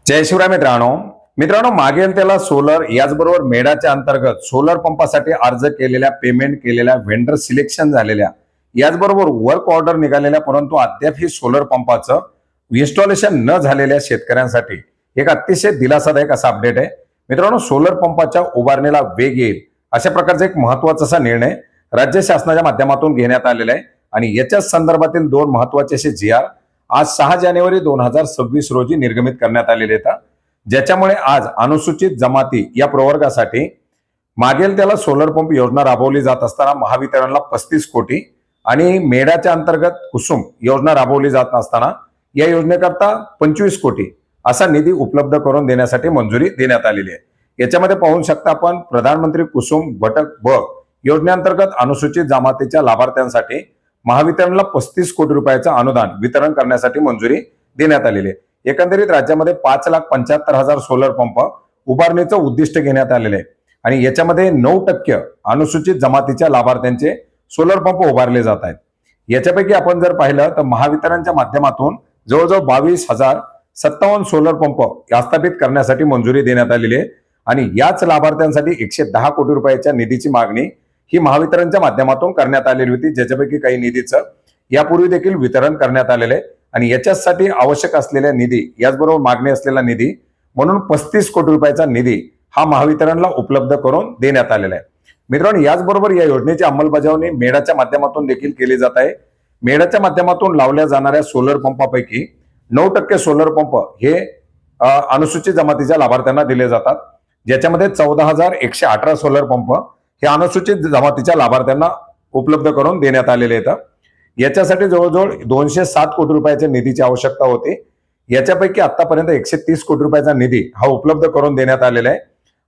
जय शिवराय मित्रांनो मागेल त्याला सोलर याचबरोबर मेडाच्या अंतर्गत सोलर पंपासाठी अर्ज केलेल्या पेमेंट केलेल्या वेंडर सिलेक्शन झालेल्या याचबरोबर वर्क ऑर्डर निघालेल्या परंतु अद्याप ही सोलर पंपाचं इन्स्टॉलेशन न झालेल्या शेतकऱ्यांसाठी एक अतिशय दिलासादायक असा अपडेट आहे। मित्रांनो सोलर पंपाच्या उभारणीला वेग येईल अशा प्रकारचा एक महत्त्वाचा असा निर्णय राज्य शासनाच्या माध्यमातून घेण्यात आलेला आहे आणि याच्याच संदर्भातील दोन महत्त्वाचे असे जी.आर. आज 6 जानेवारी 2026 रोजी निर्गमित करण्यात आलेले आहेत, ज्याच्यामुळे आज अनुसूचित जमाती या प्रवर्गासाठी मागेल त्याला सोलर पंप योजना राबवली जात असताना महावितरणला 35 कोटी आणि मेडाच्या अंतर्गत कुसुम योजना राबवली जात असताना या योजनेकरता 25 कोटी असा निधी उपलब्ध करून देण्यासाठी मंजुरी देण्यात आलेली आहे। याच्यामध्ये पाहू शकता आपण प्रधानमंत्री कुसुम घटक ब योजनेअंतर्गत अनुसूचित जमातीच्या लाभार्थ्यांसाठी महावितरणला 35 कोटी रुपयाचं अनुदान वितरण करण्यासाठी मंजुरी देण्यात आलेली आहे। एकंदरीत राज्यामध्ये 5,75,000 सोलर पंप उभारणीचं उद्दिष्ट घेण्यात आलेले आहे आणि याच्यामध्ये 9% अनुसूचित जमातीच्या लाभार्थ्यांचे सोलर पंप उभारले जात आहेत। याच्यापैकी आपण जर पाहिलं तर महावितरणच्या माध्यमातून जवळजवळ 22,057 सोलर पंप स्थापित करण्यासाठी मंजुरी देण्यात आलेली आहे आणि याच लाभार्थ्यांसाठी 110 कोटी रुपयाच्या निधीची मागणी ही महावितरणच्या माध्यमातून करण्यात आलेली होती, ज्याच्यापैकी काही निधीचं यापूर्वी देखील वितरण करण्यात आलेले आहे आणि याच्यासाठी आवश्यक असलेल्या निधी याचबरोबर मागणी असलेला निधी म्हणून 35 कोटी रुपयाचा निधी हा महावितरणला उपलब्ध करून देण्यात आलेला आहे। मित्रांनो याचबरोबर या योजनेची अंमलबजावणी मेडाच्या माध्यमातून देखील केली जात आहे। मेडाच्या माध्यमातून लावल्या जाणाऱ्या सोलर पंपापैकी 9% सोलर पंप हे अनुसूचित जमातीच्या लाभार्थ्यांना दिले जातात, ज्याच्यामध्ये 14,118 सोलर पंप हे अनुसूचित जमातीच्या लाभार्थ्यांना उपलब्ध करून देण्यात आलेले आहेत। याच्यासाठी जवळजवळ 207 कोटी रुपयाच्या निधीची आवश्यकता होती। याच्यापैकी आतापर्यंत 130 कोटी रुपयाचा निधी हा उपलब्ध करून देण्यात आलेला आहे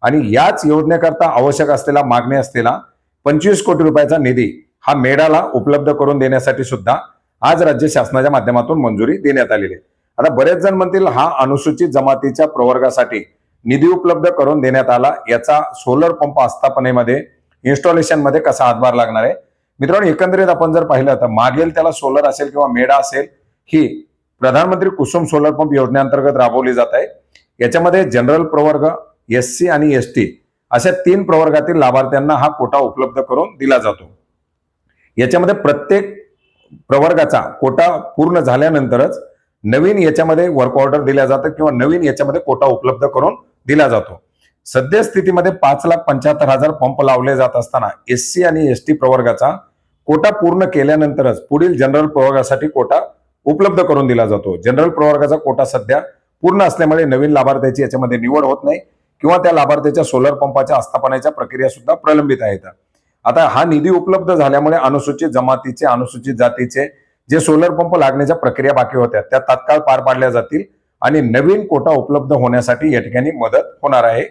आणि याच योजनेकरता आवश्यक असलेला मागणी असलेला 25 कोटी रुपयाचा निधी हा मेडाला उपलब्ध करून देण्यासाठी सुद्धा आज राज्य शासनाच्या माध्यमातून मंजुरी देण्यात आलेली आहे। आता बरेच जण म्हणतील हा अनुसूचित जमातीच्या प्रवर्गासाठी निधी उपलब्ध करून देण्यात आला, याचा सोलर पंप आस्थापनेमध्ये इन्स्टॉलेशन मध्ये कसा हातभार लागणार आहे। मित्रांनो एकंदरीत आपण जर पाहिलं तर मागेल त्याला सोलर असेल किंवा मेडा असेल ही प्रधानमंत्री कुसुम सोलर पंप योजनेअंतर्गत राबवली जात आहे। याच्यामध्ये जनरल प्रवर्ग, एससी आणि एसटी अशा 3 प्रवर्गातील लाभार्थ्यांना हा कोटा उपलब्ध करून दिला जातो। याच्यामध्ये प्रत्येक प्रवर्गाचा कोटा पूर्ण झाल्यानंतरच नवीन याच्यामध्ये वर्क ऑर्डर दिल्या जातात किंवा नवीन याच्यामध्ये कोटा उपलब्ध करून दिला जातो। सध्या स्थितीमध्ये 5,75,000 पंप लावले जात असताना एससी आणि एसटी प्रवर्गाचा कोटा पूर्ण केल्यानंतरच पुढील जनरल प्रवर्गासाठी कोटा उपलब्ध करून दिला जातो। जनरल प्रवर्गाचा कोटा सध्या पूर्ण असल्यामुळे नवीन लाभार्थ्याची याच्यामध्ये निवड होत नाही किंवा त्या लाभार्थ्याच्या सोलर पंपाच्या आस्थापनेच्या प्रक्रिया सुद्धा प्रलंबित आहेत। आता हा निधी उपलब्ध झाल्यामुळे अनुसूचित जमातीचे अनुसूचित जातीचे जे सोलर पंप लागण्याच्या प्रक्रिया बाकी होत्या त्या तात्काळ पार पाडल्या जातील आणि नवीन कोटा उपलब्ध होण्यासाठी या ठिकाणी मदत होणार आहे।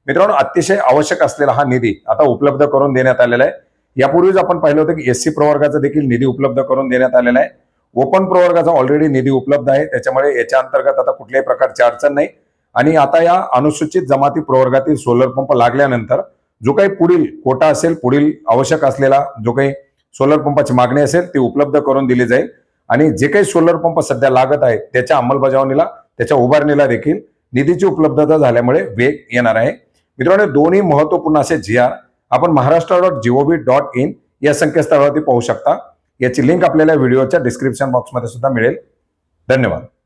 मित्रांनो अतिशय आवश्यक असलेला हा निधी आता उपलब्ध करून देण्यात आलेला आहे। यापूर्वीच आपण पाहिलं होतं की एससी प्रवर्गाचा देखील निधी उपलब्ध करून देण्यात आलेला आहे। ओपन प्रवर्गाचा ऑलरेडी निधी उपलब्ध आहे, त्याच्यामुळे याच्या अंतर्गत आता कुठल्याही प्रकारची अडचण नाही आणि आता या अनुसूचित जमाती प्रवर्गातील सोलर पंप लागल्यानंतर जो काही पुढील कोटा असेल, पुढील आवश्यक असलेला जो काही सोलर पंपाची मागणी असेल ती उपलब्ध करून दिली जाईल आणि जे काही सोलर पंप सध्या लागत आहे त्याच्या अंमलबजावणीला त्याच्या उभारणीला देखील निधीची उपलब्धता झाल्यामुळे वेग येणार आहे। मित्रांनो दोन्ही महत्त्वपूर्ण असे जी.आर. आपण महाराष्ट्र.gov.in या संकेतस्थळावरती पाहू शकता। याची लिंक आपल्याला व्हिडिओच्या डिस्क्रिप्शन बॉक्समध्ये सुद्धा मिळेल। धन्यवाद।